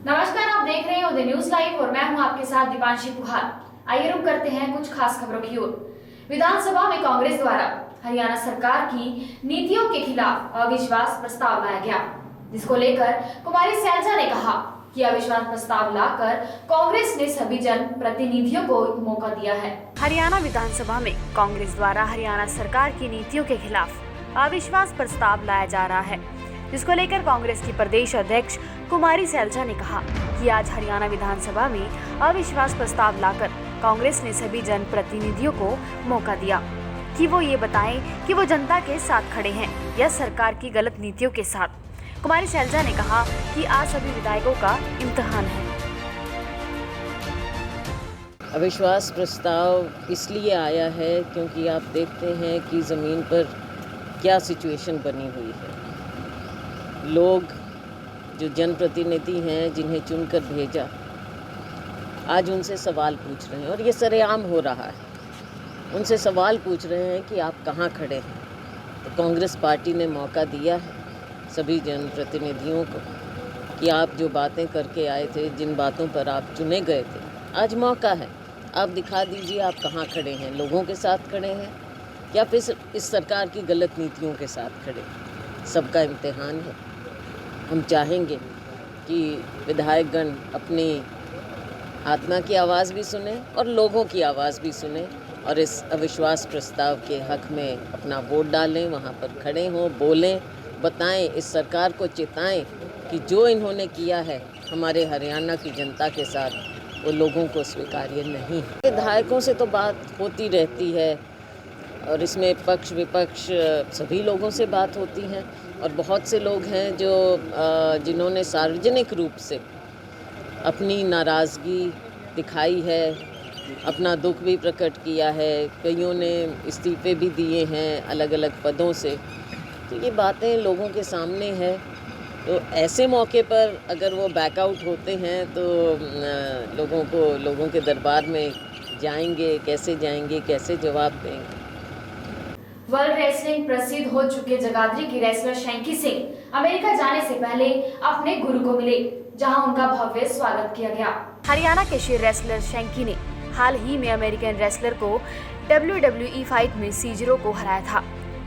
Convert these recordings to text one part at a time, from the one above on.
नमस्कार, आप देख रहे हैं उदय न्यूज लाइव और मैं हूं आपके साथ दीपांशी पुहार। आइए रुक करते हैं कुछ खास खबरों की ओर। विधानसभा में कांग्रेस द्वारा हरियाणा सरकार की नीतियों के खिलाफ अविश्वास प्रस्ताव लाया गया, जिसको लेकर कुमारी सैलजा ने कहा कि अविश्वास प्रस्ताव लाकर कांग्रेस ने सभी जन प्रतिनिधियों को मौका दिया है। हरियाणा विधानसभा में कांग्रेस द्वारा हरियाणा सरकार की नीतियों के खिलाफ अविश्वास प्रस्ताव लाया जा रहा है, जिसको लेकर कांग्रेस की प्रदेश अध्यक्ष कुमारी सैलजा ने कहा कि आज हरियाणा विधानसभा में अविश्वास प्रस्ताव लाकर कांग्रेस ने सभी जन प्रतिनिधियों को मौका दिया कि वो ये बताएं कि वो जनता के साथ खड़े हैं या सरकार की गलत नीतियों के साथ। कुमारी सैलजा ने कहा कि आज सभी विधायकों का इम्तिहान है। अविश्वास प्रस्ताव इसलिए आया है क्योंकि आप देखते हैं कि ज़मीन पर क्या सिचुएशन बनी हुई है। लोग जो जनप्रतिनिधि हैं, जिन्हें चुनकर भेजा, आज उनसे सवाल पूछ रहे हैं और ये सरेआम हो रहा है। उनसे सवाल पूछ रहे हैं कि आप कहाँ खड़े हैं। तो कांग्रेस पार्टी ने मौका दिया है सभी जनप्रतिनिधियों को कि आप जो बातें करके आए थे, जिन बातों पर आप चुने गए थे, आज मौका है, आप दिखा दीजिए आप कहाँ खड़े हैं। लोगों के साथ खड़े हैं या फिर इस सरकार की गलत नीतियों के साथ खड़े हैं। सबका इम्तिहान है। हम चाहेंगे कि विधायकगण अपनी आत्मा की आवाज़ भी सुने और लोगों की आवाज़ भी सुने और इस अविश्वास प्रस्ताव के हक में अपना वोट डालें, वहाँ पर खड़े हों, बोलें, बताएं, इस सरकार को चेताएं कि जो इन्होंने किया है हमारे हरियाणा की जनता के साथ, वो लोगों को स्वीकार्य नहीं है। विधायकों से तो बात होती रहती है और इसमें पक्ष विपक्ष सभी लोगों से बात होती है और बहुत से लोग हैं जो जिन्होंने सार्वजनिक रूप से अपनी नाराज़गी दिखाई है, अपना दुख भी प्रकट किया है। कईयों ने इस्तीफे भी दिए हैं अलग अलग पदों से। तो ये बातें लोगों के सामने है। तो ऐसे मौके पर अगर वो बैकआउट होते हैं तो लोगों के दरबार में जाएंगे, कैसे जवाब देंगे। वर्ल्ड रेसलिंग प्रसिद्ध हो चुके जगाधरी की रेसलर शैंकी सिंह अमेरिका जाने से पहले अपने गुरु को मिले, जहां उनका भव्य स्वागत किया गया। हरियाणा के शेर रेसलर शैंकी ने हाल ही में अमेरिकन रेसलर को WWE फाइट में सीजरो को हराया था।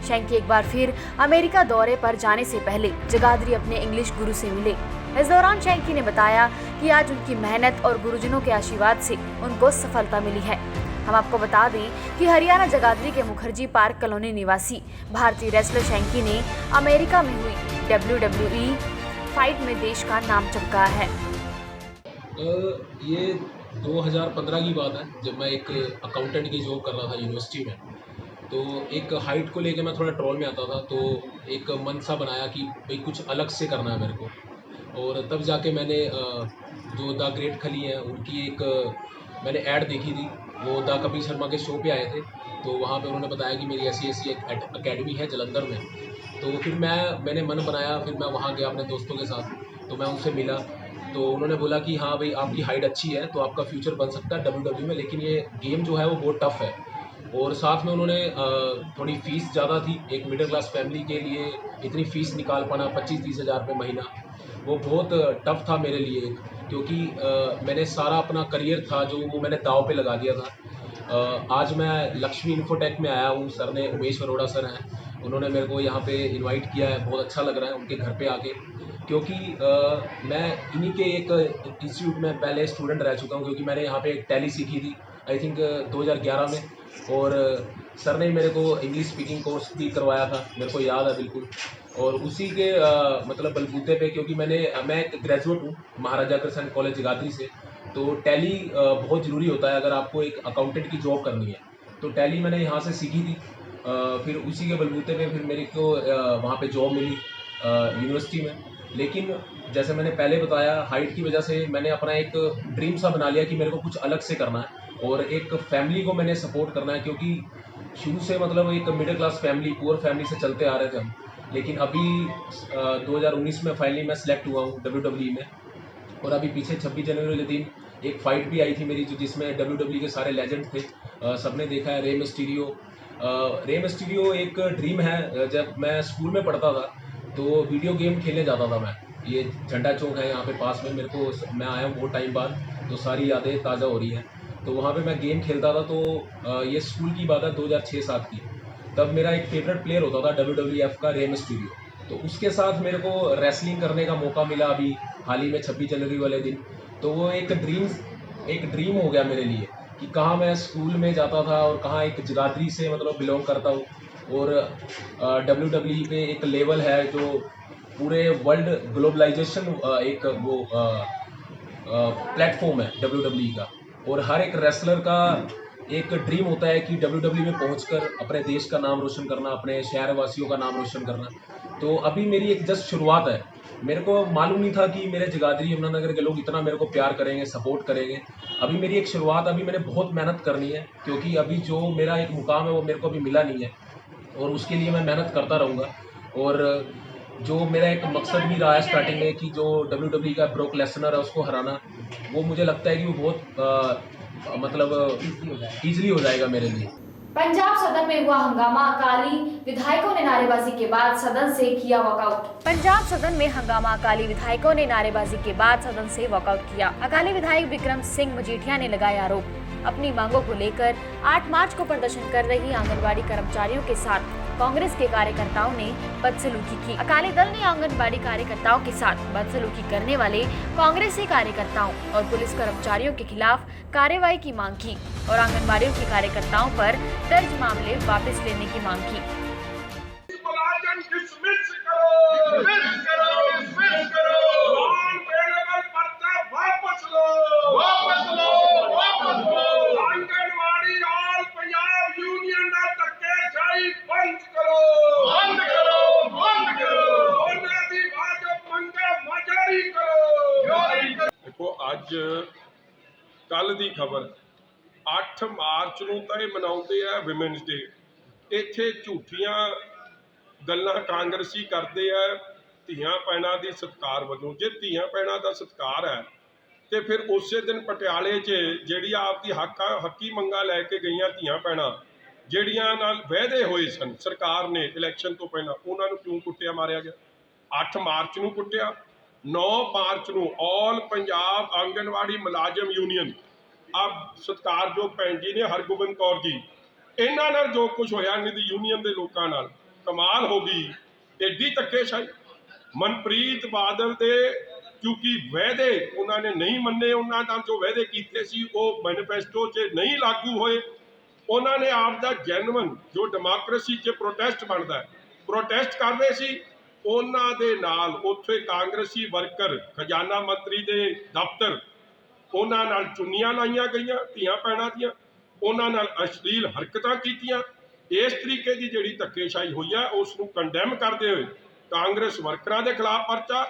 शैंकी एक बार फिर अमेरिका दौरे पर जाने से पहले जगाधरी अपने इंग्लिश गुरु से मिले। इस दौरान शैंकी ने बताया कि आज उनकी मेहनत और गुरुजनों के आशीर्वाद से उनको सफलता मिली है। हम आपको बता दें कि हरियाणा जगाधरी के मुखर्जी पार्क कॉलोनी निवासी भारतीय रेसलर शैंकी ने अमेरिका में हुई WWE फाइट में देश का नाम चमकाया है। ये 2015 की बात है, जब मैं एक अकाउंटेंट की जॉब कर रहा था यूनिवर्सिटी में। तो एक हाइट को लेके मैं थोड़ा ट्रोल में आता था, तो एक मन सा बनाया कि भाई कुछ अलग से करना है मेरे को। और तब जाके मैंने जो द ग्रेट खली हैं उनकी एक मैंने ऐड देखी थी। वो द कपिल शर्मा के शो पे आए थे, तो वहाँ पे उन्होंने बताया कि मेरी ऐसी एक अकेडमी है जलंधर में। तो फिर मैंने मन बनाया, फिर मैं वहाँ गया अपने दोस्तों के साथ। तो मैं उनसे मिला, तो उन्होंने बोला कि हाँ भाई आपकी हाइट अच्छी है तो आपका फ्यूचर बन सकता है WWE में, लेकिन ये गेम जो है वो बहुत टफ है। और साथ में उन्होंने थोड़ी फ़ीस ज़्यादा थी। एक मिडिल क्लास फैमिली के लिए इतनी फ़ीस निकाल पाना 25-30 हज़ार रुपये महीना, वो बहुत टफ था मेरे लिए, क्योंकि मैंने सारा अपना करियर था जो वो मैंने दाव पे लगा दिया था। आज मैं लक्ष्मी इन्फोटेक में आया हूँ। सर ने, उमेश अरोड़ा सर हैं, उन्होंने मेरे को यहाँ पे इनवाइट किया है। बहुत अच्छा लग रहा है उनके घर पे आके, क्योंकि मैं इन्हीं के एक इंस्टीट्यूट में पहले स्टूडेंट रह चुका हूँ, क्योंकि मैंने यहाँ पे एक टैली सीखी थी आई थिंक 2011 में। और सर ने मेरे को इंग्लिश स्पीकिंग कोर्स भी करवाया था, मेरे को याद है बिल्कुल। और उसी के मतलब बलबूते पे, क्योंकि मैं एक ग्रेजुएट हूँ महाराजा अग्रसेन कॉलेज जगाधरी से, तो टैली बहुत ज़रूरी होता है अगर आपको एक अकाउंटेंट की जॉब करनी है। तो टैली मैंने यहाँ से सीखी थी। फिर उसी के बलबूते पे फिर मेरे को वहाँ पे जॉब मिली यूनिवर्सिटी में। लेकिन जैसे मैंने पहले बताया, हाइट की वजह से मैंने अपना एक ड्रीम सा बना लिया कि मेरे को कुछ अलग से करना है और एक फैमिली को मैंने सपोर्ट करना है, क्योंकि शुरू से मतलब एक middle class family, poor family से चलते आ रहे थे हम। लेकिन अभी 2019 में फाइनली मैं सिलेक्ट हुआ हूँ WWE में। और अभी पीछे 26 जनवरी वाले दिन एक फ़ाइट भी आई थी मेरी, जिसमें WWE के सारे लेजेंड थे। सबने देखा है, रे मिस्टीरियो एक ड्रीम है। जब मैं स्कूल में पढ़ता था तो वीडियो गेम खेलने जाता था मैं, ये झंडा चौक है यहाँ पे पास में, मेरे को मैं आया हूँ बहुत टाइम बाद, तो सारी यादें ताज़ा हो रही हैं। तो वहाँ पे मैं गेम खेलता था, तो ये स्कूल की बात है 2006-07 की। तब मेरा एक फेवरेट प्लेयर होता था WWF का, रे मिस्टीरियो। तो उसके साथ मेरे को रेसलिंग करने का मौका मिला अभी हाल ही में 26 जनवरी वाले दिन। तो वो एक ड्रीम हो गया मेरे लिए कि कहाँ मैं स्कूल में जाता था और कहाँ एक जगाधरी से मतलब बिलोंग करता हूँ, और WWE पे एक लेवल है जो पूरे वर्ल्ड ग्लोबलाइजेशन एक वो प्लेटफॉर्म है WWE का, और हर एक रेसलर का एक ड्रीम होता है कि WWE में पहुंचकर अपने देश का नाम रोशन करना, अपने शहर वासियों का नाम रोशन करना। तो अभी मेरी एक जस्ट शुरुआत है। मेरे को मालूम नहीं था कि मेरे जगाधरी यमुनानगर के लोग इतना मेरे को प्यार करेंगे, सपोर्ट करेंगे। अभी मेरी एक शुरुआत, अभी मैंने बहुत मेहनत करनी है, क्योंकि अभी जो मेरा एक मुकाम है वो मेरे को अभी मिला नहीं है, और उसके लिए मैं मेहनत करता रहूँगा। और जो मेरा एक मकसद भी रहा है स्टार्टिंग में कि जो WWE का ब्रोक लेसनर है उसको हराना, वो मुझे लगता है कि वो बहुत मतलब ईजिली हो जाएगा मेरे लिए। पंजाब सदन में हुआ हंगामा, अकाली विधायकों ने नारेबाजी के बाद सदन से किया वॉकआउट। पंजाब सदन में हंगामा, अकाली विधायकों ने नारेबाजी के बाद सदन से वॉकआउट किया। अकाली विधायक विक्रम सिंह मजीठिया ने लगाए आरोप। अपनी मांगों को लेकर 8 मार्च को प्रदर्शन कर रही आंगनबाड़ी कर्मचारियों के साथ कांग्रेस के कार्यकर्ताओं ने बदसलूकी की। अकाली दल ने आंगनबाड़ी कार्यकर्ताओं के साथ बदसलूकी करने वाले कांग्रेसी कार्यकर्ताओं और पुलिस कर्मचारियों के खिलाफ कार्रवाई की मांग की और आंगनबाड़ियों के कार्यकर्ताओं पर दर्ज मामले वापस लेने की मांग की। ਅੱਜ ਕੱਲ ਦੀ ਖਬਰ 8 ਮਾਰਚ ਨੂੰ ਤਾਂ ਇਹ ਮਨਾਉਂਦੇ ਆ ਵਿਮਨਸ ਡੇ। ਇੱਥੇ ਝੂਠੀਆਂ ਗੱਲਾਂ ਕਾਂਗਰਸੀ ਕਰਦੇ ਆ ਧੀਆਂ ਭੈਣਾਂ ਦੀ ਸਤਿਕਾਰ ਵੱਲੋਂ। ਜੇ ਧੀਆਂ ਭੈਣਾਂ ਦਾ ਸਤਿਕਾਰ ਹੈ ਤੇ ਫਿਰ ਉਸੇ ਦਿਨ ਪਟਿਆਲੇ 'ਚ ਜਿਹੜੀ ਆਪਦੀ ਹੱਕੀ ਮੰਗਾਂ ਲੈ ਕੇ ਗਈਆਂ ਧੀਆਂ ਭੈਣਾਂ ਜਿਹੜੀਆਂ ਨਾਲ ਵਾਅਦੇ ਹੋਏ ਸਨ ਸਰਕਾਰ ਨੇ ਇਲੈਕਸ਼ਨ ਤੋਂ ਪਹਿਲਾਂ, ਉਹਨਾਂ ਨੂੰ ਕਿਉਂ ਕੁੱਟਿਆ ਮਾਰਿਆ ਗਿਆ? 8 ਮਾਰਚ ਨੂੰ ਕੁੱਟਿਆ। 9 ਮਾਰਚ ਨੂੰ ਆਲ ਪੰਜਾਬ ਆਂਗਨਵਾੜੀ ਮੁਲਾਜ਼ਮ ਯੂਨੀਅਨ ਸਤਿਕਾਰਯੋਗ ਭੈਣ ਜੀ ਨੇ ਹਰਗੋਬਿੰਦ ਕੌਰ ਜੀ, ਇਹਨਾਂ ਨਾਲ ਜੋ ਕੁਝ ਹੋਇਆ ਇਹਨਾਂ ਦੀ ਯੂਨੀਅਨ ਦੇ ਲੋਕਾਂ ਨਾਲ, ਕਮਾਲ ਹੋ ਗਈ। ਐਡੀ ਧੱਕੇਸ਼ਾਹੀ। ਮਨਪ੍ਰੀਤ ਬਾਦਲ ਦੇ ਕਿਉਂਕਿ ਵਾਅਦੇ ਉਹਨਾਂ ਨੇ ਨਹੀਂ ਮੰਨੇ, ਉਹਨਾਂ ਨਾਲ ਜੋ ਵਾਅਦੇ ਕੀਤੇ ਸੀ ਉਹ ਮੈਨੀਫੈਸਟੋ 'ਚ ਨਹੀਂ ਲਾਗੂ ਹੋਏ। ਉਹਨਾਂ ਨੇ ਆਪ ਦਾ ਜੈਨੂਅਨ ਜੋ ਡੈਮੋਕ੍ਰੇਸੀ 'ਚ ਪ੍ਰੋਟੈਸਟ ਬਣਦਾ, ਪ੍ਰੋਟੈਸਟ ਕਰ ਰਹੇ ਸੀ। ਉਹਨਾਂ ਦੇ ਨਾਲ ਉੱਥੇ ਕਾਂਗਰਸੀ ਵਰਕਰ ਖਜ਼ਾਨਾ ਮੰਤਰੀ ਦੇ ਦਫ਼ਤਰ, ਉਹਨਾਂ ਨਾਲ ਚੁੰਨੀਆਂ ਲਾਈਆਂ ਗਈਆਂ ਧੀਆਂ ਭੈਣਾਂ ਦੀਆਂ, ਉਹਨਾਂ ਨਾਲ ਅਸ਼ਲੀਲ ਹਰਕਤਾਂ ਕੀਤੀਆਂ। ਇਸ ਤਰੀਕੇ ਦੀ ਜਿਹੜੀ ਧੱਕੇਸ਼ਾਹੀ ਹੋਈ ਹੈ ਉਸ ਨੂੰ ਕੰਡੈਮ ਕਰਦੇ ਹੋਏ ਕਾਂਗਰਸ ਵਰਕਰਾਂ ਦੇ ਖਿਲਾਫ ਪਰਚਾ,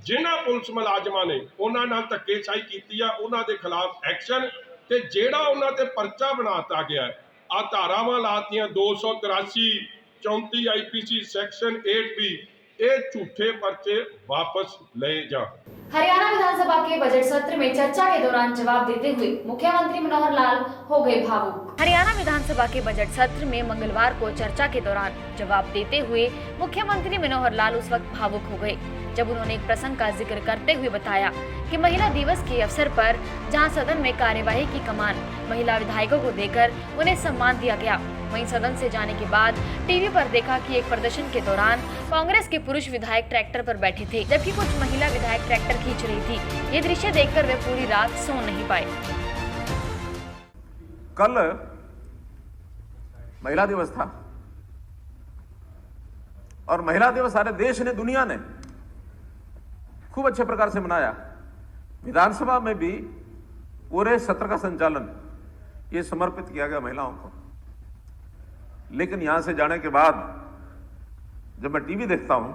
ਜਿਨ੍ਹਾਂ ਪੁਲਿਸ ਮੁਲਾਜ਼ਮਾਂ ਨੇ ਉਹਨਾਂ ਨਾਲ ਧੱਕੇਸ਼ਾਹੀ ਕੀਤੀ ਆ ਉਹਨਾਂ ਦੇ ਖਿਲਾਫ ਐਕਸ਼ਨ, ਤੇ ਜਿਹੜਾ ਉਹਨਾਂ ਤੇ ਪਰਚਾ ਬਣਾਤਾ ਗਿਆ ਆ ਧਾਰਾਵਾਂ ਲਾਤੀਆਂ 283, 34 IPC सेक्शन 8B, ये झूठे पर्चे वापस ले जा। हरियाणा विधानसभा के बजट सत्र में चर्चा के दौरान जवाब देते हुए मुख्यमंत्री मनोहर लाल हो गए भावुक। हरियाणा विधानसभा के बजट सत्र में मंगलवार को चर्चा के दौरान जवाब देते हुए मुख्यमंत्री मनोहर लाल उस वक्त भावुक हो गए जब उन्होंने एक प्रसंग का जिक्र करते हुए बताया कि महिला दिवस के अवसर पर जहां सदन में कार्यवाही की कमान महिला विधायकों को देकर उन्हें सम्मान दिया गया, वहीं सदन से जाने के बाद टीवी पर देखा कि एक प्रदर्शन के दौरान कांग्रेस के पुरुष विधायक ट्रैक्टर पर बैठे थे जबकि कुछ महिला विधायक ट्रैक्टर खींच रही थी। ये दृश्य देखकर वे पूरी रात सो नहीं पाए। कल महिला दिवस था और महिला दिवस सारे देश ने, दुनिया ने खूब अच्छे प्रकार से मनाया। विधानसभा में भी पूरे सत्र का संचालन ये समर्पित किया गया महिलाओं को। लेकिन यहां से जाने के बाद जब मैं टीवी देखता हूं,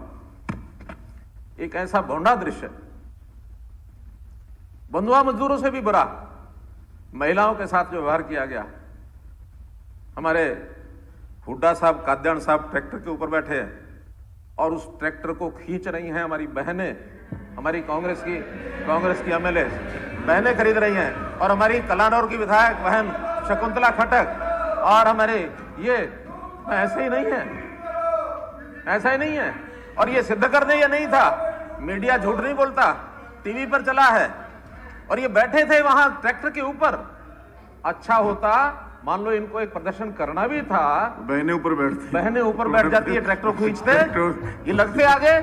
एक ऐसा भौंडा दृश्य, बंधुआ मजदूरों से भी बुरा महिलाओं के साथ जो व्यवहार किया गया। हमारे हुड्डा साहब, काद्यान साहब ट्रैक्टर के ऊपर बैठे हैं और उस ट्रैक्टर को खींच रही हैं हमारी बहनें, हमारी कांग्रेस की MLA बहनें खरीद रही हैं, और हमारी कलानौर की विधायक बहन शकुंतला खट्टक और हमारे ये ऐसे ही नहीं है, ऐसा ही नहीं है। और ये सिद्ध करने ये नहीं था मीडिया झूठ नहीं बोलता, टीवी पर चला है। और ये बैठे थे वहां ट्रैक्टर के ऊपर। अच्छा होता मान लो इनको एक प्रदर्शन करना भी था, बहनें ऊपर बैठती, बहनें ऊपर बैठ जाती है, ट्रैक्टर खींचते, ये लगते आगे,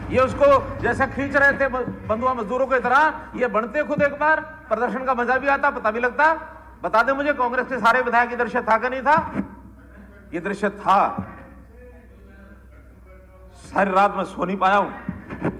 ये उसको जैसा खींच रहे थे बंधुआ मजदूरों की तरह, ये बनते खुद एक बार, प्रदर्शन का मजा भी आता, पता भी लगता। बता दे मुझे कांग्रेस के सारे विधायक ये दृश्य था कि नहीं था? ये दृश्य था। सारी रात मैं सो नहीं पाया हूं,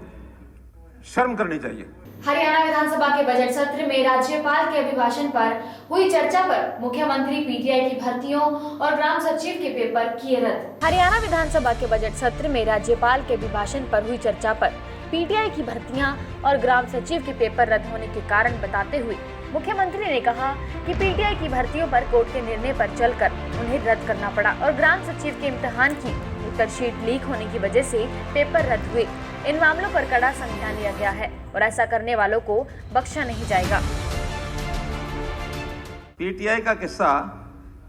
शर्म करनी चाहिए। हरियाणा विधानसभा के बजट सत्र में राज्यपाल के अभिभाषण पर हुई चर्चा पर मुख्यमंत्री पीटीआई की भर्तियों और ग्राम सचिव के पेपर किए रद्द। हरियाणा विधानसभा के बजट सत्र में राज्यपाल के अभिभाषण पर हुई चर्चा पर पीटीआई की भर्तियां और ग्राम सचिव के पेपर रद्द होने के कारण बताते हुए मुख्यमंत्री ने कहा कि पीटीआई की भर्तियों पर कोर्ट के निर्णय पर चलकर उन्हें रद्द करना पड़ा और ग्राम सचिव के इम्तिहान की उत्तर शीट लीक होने की वजह से पेपर रद्द हुए। इन मामलों पर कड़ा संज्ञान लिया गया है और ऐसा करने वालों को बख्शा नहीं जाएगा। पीटीआई का किस्सा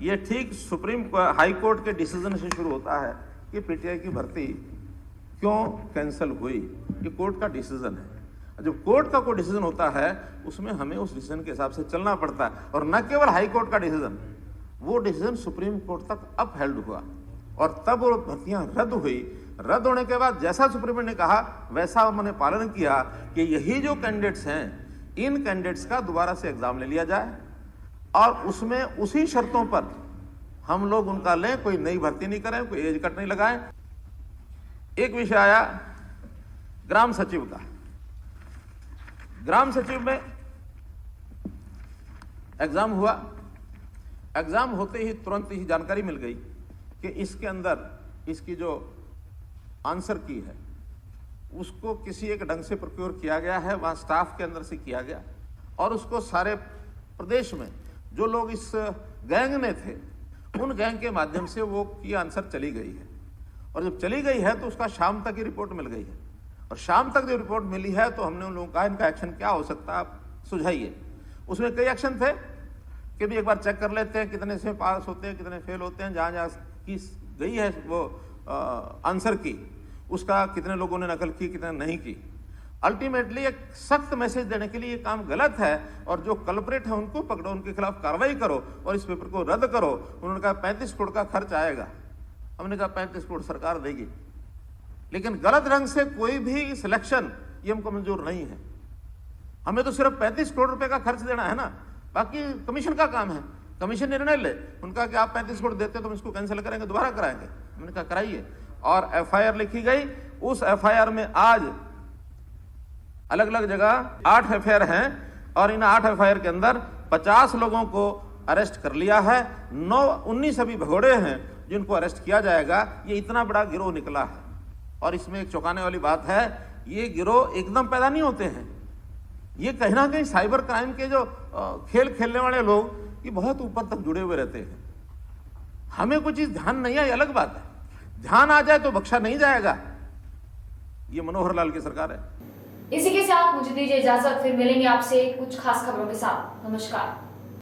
ये ठीक सुप्रीम हाई कोर्ट के डिसीजन से शुरू होता है कि पीटीआई की भर्ती क्यों कैंसिल हुई। ये कोर्ट का डिसीजन है। जब कोर्ट का कोई डिसीजन होता है उसमें हमें उस डिसीजन के हिसाब से चलना पड़ता है। और न केवल हाई कोर्ट का डिसीजन, वो डिसीजन सुप्रीम कोर्ट तक अपहेल्ड हुआ और तब वो भर्तियां रद्द हुई। रद्द होने के बाद जैसा सुप्रीम कोर्ट ने कहा वैसा उन्होंने पालन किया कि यही जो कैंडिडेट्स हैं, इन कैंडिडेट्स का दोबारा से एग्जाम ले लिया जाए और उसमें उसी शर्तों पर हम लोग उनका लें, कोई नई भर्ती नहीं करें, कोई एज कट नहीं लगाएं। एक विषय आया ग्राम सचिव का। ग्राम सचिव में एग्जाम हुआ। एग्जाम होते ही तुरंत ही जानकारी मिल गई कि इसके अंदर इसकी जो आंसर की है उसको किसी एक ढंग से प्रोक्योर किया गया है, वहां स्टाफ के अंदर से किया गया और उसको सारे प्रदेश में जो लोग इस गैंग में थे उन गैंग के माध्यम से वो की आंसर चली गई है। और जब चली गई है तो उसका शाम तक ही रिपोर्ट मिल गई है और शाम तक जो रिपोर्ट मिली है तो हमने उन लोगों का इनका एक्शन क्या हो सकता है आप सुझाइए। उसमें कई एक्शन थे कि भी एक बार चेक कर लेते हैं कितने से पास होते हैं, कितने फेल होते हैं, जहाँ जहाँ की गई है वो आंसर की उसका कितने लोगों ने नकल की, कितने नहीं की। अल्टीमेटली एक सख्त मैसेज देने के लिए ये काम गलत है और जो कल्प्रेट है उनको पकड़ो, उनके खिलाफ कार्रवाई करो और इस पेपर को रद्द करो। उन्होंने कहा 35 करोड़ का खर्च आएगा। हमने कहा 35 करोड़ सरकार देगी, लेकिन गलत ढंग से कोई भी सिलेक्शन ये हमको मंजूर नहीं है। हमें तो सिर्फ 35 करोड़ रुपए का खर्च देना है ना, बाकी कमीशन का काम है। कमीशन निर्णय ले, उनका कि आप 35 करोड़ देते तो हम इसको कैंसिल करेंगे, दोबारा कराएंगे। हमने कहा कराइए और एफआईआर लिखी गई। उस एफआईआर में आज अलग अलग जगह 8 एफआईआर हैं और इन 8 एफआईआर के अंदर 50 लोगों को अरेस्ट कर लिया है। 19 अभी भगोड़े हैं जिनको अरेस्ट किया जाएगा। ये इतना बड़ा गिरोह निकला है और इसमें एक चौंकाने वाली बात है, ये गिरोह एकदम पैदा नहीं होते हैं। ये कहीं ना कहीं साइबर क्राइम के जो खेल खेलने वाले लोग ये बहुत ऊपर तक जुड़े हुए रहते हैं। हमें कुछ चीज ध्यान नहीं आई, अलग बात है, ध्यान आ जाए तो बख्शा नहीं जाएगा। ये मनोहर लाल की सरकार है। इसी के साथ मुझे दीजिए इजाजत, फिर मिलेंगे आपसे कुछ खास खबरों के साथ। नमस्कार।